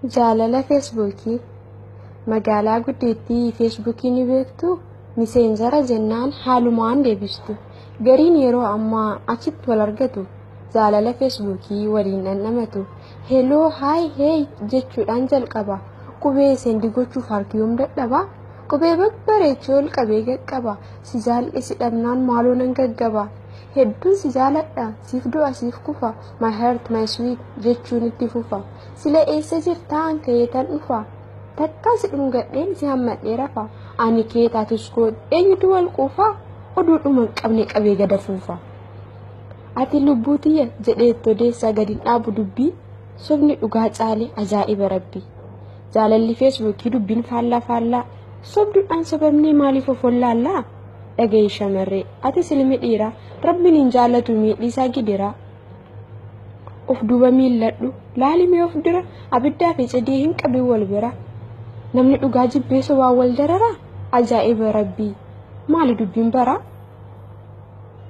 Jaalala Feesbuukii. Magaalaa guddeettii Feesbuukii ni beektu. Miseenjara jennaan haalumaan deebistu. Gariin yeroo ammaa achitti wal argatu. Jaalala Feesbuukii waliin dhandhamatu. Heloo haay heey jechuudhaan jalqaba. Qubee seendii gochuuf harkiyoom dadhaba. Qubee babbareechoo ol qabee gaqqaba. Si jaal'isi dhabnaan maaloo nan gaggaba. Hedduun si jaaladha siif du'a siif kufa. My heart my sweet jechuun itti fufa. Sila eessa jirtaan ka'eetan dhufa. Takka si dhungadheen si hammadhee rafa. Ani kee taatus koo eenyutu wal quufa. Oduudhuma qabne qabee gada fuufa. Ati lubbuu tiyya jedheettoo deessaa gadi dhaabu dubbii. Sobni dhugaa caalee ajaa'iba rabbii. Jaalalli Feesbuukii dubbiin faallaa. Sobduudhaan sababni maaliif of wallaallaa? Dhagaye shamarree ati silmi dhiiraa rabbiin hin jaallatu miidhiisaa gidiraa. Of duuba miilladhu laalimee of dura abiddaa fi cidii hin qabin wal bira. Namni dhugaa jibbeessa waa wal dararaa ajaa'iba rabbii maali dubbiin baraa.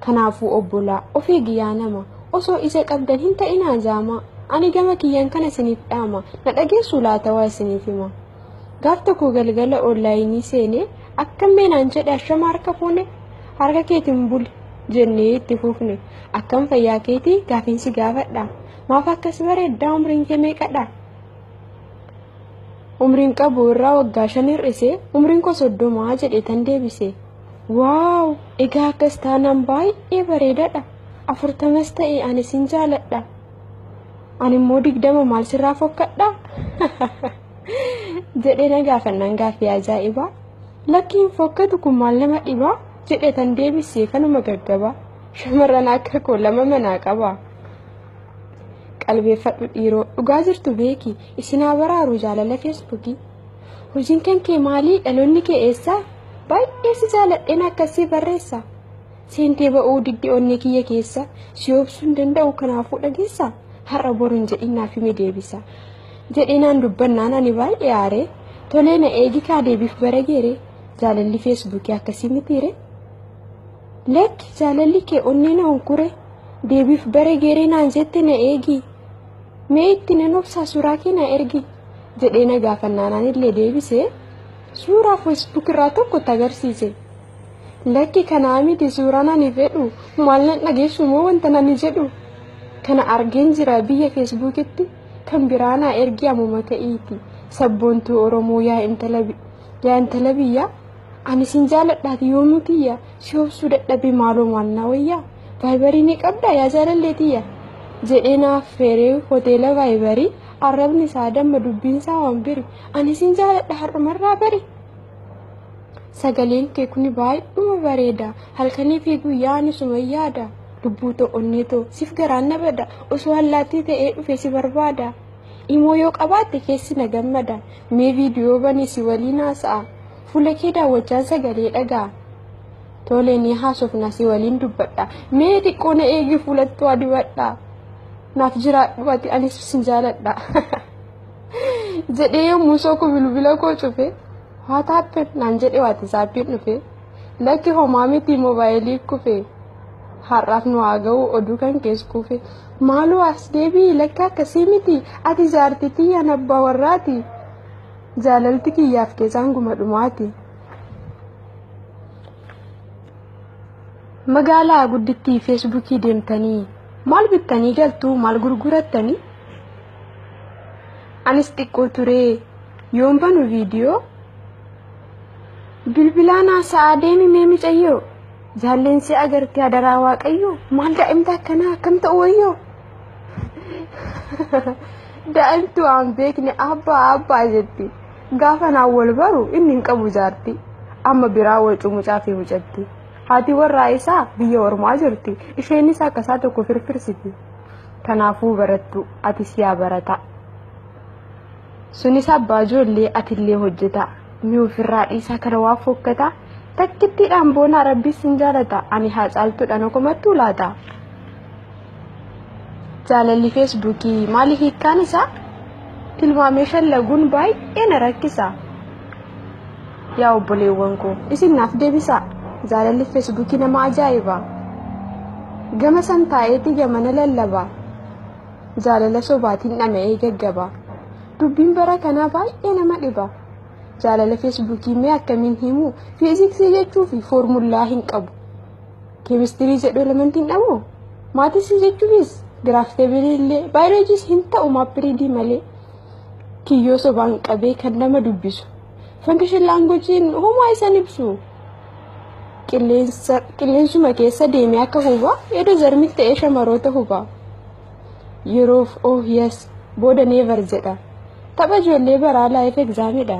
Kanaafuu obbolaa of eegiyyaa nama osoo isa qabdan hin ta'inaa jaamaa. Ani gama kiyyaan kana isiniif dhaama na dhageessuu laata waa isiniif hima. Gaaf tokko galgala onlaayinii seenee akkam meenaan jedhe ashama harka fuune harka keetiin buli jennee itti fufne. Akkam fayyaa keetii gaafiinsi gaafadha. Maaf akkas bareeddaa umriin kee meeqadha? Umriin qabu irraa waggaa 5 hir'ise umriin koo 30 jedhee tan deebise. Waaw egaa akkas taanaan baay'ee bareedadha. 40 ta'e ani sin jaaladha. Ani immoo 20 maal sirraa fokkadha? Jedhee na gaafannaan gaaffii ajaa'ibaa. Lakkiin fokkatu kun maal nama dhibaa? Jedhee tan deebisee kanuma gaggabaa. Shamarran akka koo lama manaa qaba. Qalbeeffadhu dhiiroo dhugaa jirtu beeki isinaa baraaru jaalala Feesbuukii. Hojiin kee maalii dhaloonni kee eessaa? Baay'ee si jaaladheen akkasii barreessa. Seentee ba'uu diddi onnee kiyya keessa si obsuu hin danda'u kanaafuu dhageessa. Har'a boruun jedhinaaf hime deebisa. Jedhinaan dubbannaan ani baay'ee aaree tolee na eegi kaa deebiif bara geere. Jaalalli Feesbuukii akkasii mitiire. Lekki jaalalli kee onnee na hunkure deebiif bara geere naan jette na eegi. Mee itti nan obsaa suuraa kee na ergi. Jedhee na gaafannaan illee deebisee suuraa Facebook irraa tokko agarsiise. Lakki kanaa miti suuraan ani fedhu maal nan dhageessu moo wanta nani jedhu. Kana argeen jira biyya Feesbuukitti kan biraanaa ergi ammuma ka'iiti. Sabboontuu Oromoo yaa intala biyya ani sin jaaladhaati yoomuu tiyya si obsuu dadhabee maaloo maalnaa wayyaa. Vaayibarii ni qabdaa yaa jaalalleetiyya. Jedhee naaf feeree hoteela Vaayibarii arrabni isaa damma dubbiin isaa waan biri ani sin jaaladha har'umarraa bari. Sagaleen kee kuni baay'uma bareeda halkanii fi guyyaa ani suma yaada. Lubbuu onnee too siif garaan na bada osoo allaattii ta'ee dhufe si barbaada. Imoo yoo qabaatte keessi na gammada. Mee viidiyoo banii si waliin haasa'a. Fuula kee daawwachaan sagalee dhagaa. Tolee ni haasofna si waliin dubbadha. Mee xiqqoo na eegi fuulattuu adibadha. Naaf jiraadhu ati anis sin jaaladha. Jedhee yommuu sooku bilbila koo cufe. Haa taappen naan jedhe waati saaphiin dhufe. Lakki homaa miti moobaayilii kufe. Har'aaf nu haa ga'u oduu kan keessa kufe. Maaloo as deebii lakka akkasii miti ati jaartitii yaan abbaa warraati. Jaalalti kiyyaaf keessaan guma dhumaati. Magaalaa guddittii Feesbuukii deemtanii maal bittanii galtuu maal gurgurattanii? Anis xiqqoo turee yoon banu viidiyoo bilbilaan haasa'aa deemi mee micayyoo. Jaallensi agartee adaraa waaqayyoo maal daa'imta akkanaa akkam ta'u wayyoo. Daa'imtu waan beekne abbaa jetti. Gaafa naan wal baru inni hin qabu jaarti. Amma biraa wal cumucaa fi mucatti. Haati warraa isaa biyya ormaa jirti. Isheenis akkasaa tokko firfirsiti. Kanaafuu barattu atis yaa barata. Sunis abbaa ijoollee atillee hojjeta. Mee ofirraa dhiisaa kana waa fokkata. Takkittiidhaan boona rabbii sin jaalata ani haa caaltuudhaan okomattuu laata. Jaalalli Feesbuukii maali hiikkaan isaa? Tilmaamee shallaguun baay'ee na rakkisa. Yaa obboleewwan koo isin naaf deebisa. Jaalalli Feesbuukii nama ajaa'iba. Gama san taa'eetii gamana lallaba. Jaalala sobaatiin dhama'ee gaggaba. dubbiin bara kanaa baay'ee nama dhiba. Jaalala feesbuukii mee akkamiin himu? Fiiziksii jechuu fi foormulaa hin qabu. Keemistirii jedhu elementiin dhabu. Maatisii jechuunis giraafteebilii illee baayoloojiis hin ta'u maappiriidii malee. Kiyyoo sobaan qabee kan nama dubbisu. Fankishin laanguujiin homaa isan ibsu. Qilleensuma keessa deemee akka hubaa yeroo zarmii ta'ee shamaroota hubaa. Yeroof oh yes booda neevar jedha. Tapha ijoollee baraa laayif egzaamidha.